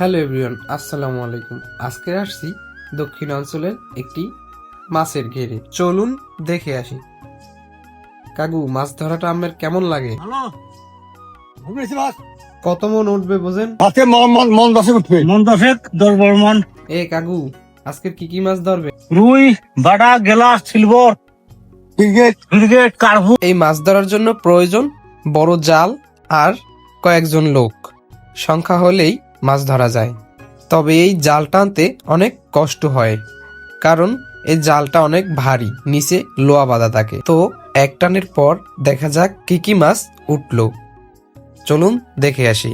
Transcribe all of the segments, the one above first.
Hello everyone, আসসালামু আলাইকুম। আজকে আসছি দক্ষিণাঞ্চলের একটি মাছের ঘেরে। চলুন দেখে আসি। কাকু, মাছ ধরাটা আমার কেমন লাগে? হ্যালো, ঘুমিয়েছি বাস। কত মন উঠবে বোঝেন? আজকে মন দশেক উঠবে। মন দশেক, 10-12 মন। এ কাকু, আজকে কি কি মাছ ধরবে? রুই, বাটা, গেলাস, সিলভার, ফ্রিগেট, কার্ভু। এই মাছ ধরার জন্য প্রয়োজন বড় জাল আর কয়েকজন লোক। সংখ্যা হলেই মাছ ধরা যায়। তবে এই জাল টানতে অনেক কষ্ট হয়, কারণ এই জালটা অনেক ভারী, নিচে লোহা বাঁধা থাকে। তো এক টানের পর দেখা যাক কি কি মাছ উঠলো। চলুন দেখে আসি।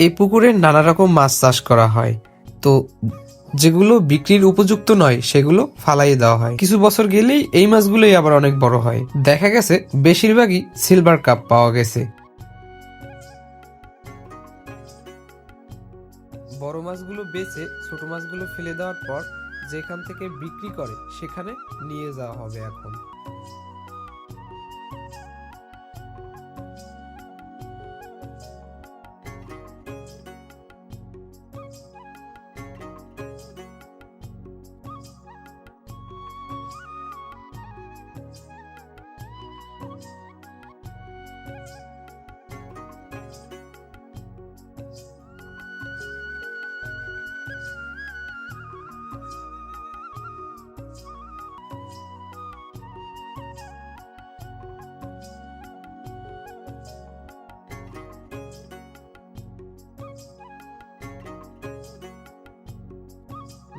এই পুকুরে নানা রকম মাছ চাষ করা হয়, তো যেগুলো বিক্রির উপযুক্ত নয় সেগুলো ফালাই দেওয়া হয়। কিছু বছর গেলেই এই মাছগুলোই আবার অনেক বড় হয়। দেখা গেছে বেশিরভাগই সিলভার কাপ পাওয়া গেছে। বড় মাছগুলো বেচে ছোট মাছগুলো ফেলে দেওয়ার পর যেখান থেকে বিক্রি করে সেখানে নিয়ে যাওয়া হবে এখন।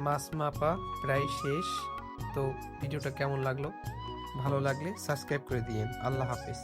মাছ মাপা প্রায় শেষ। তো ভিডিওটা কেমন লাগলো? ভালো লাগলে সাবস্ক্রাইব করে দিয়েন। আল্লাহ হাফেজ।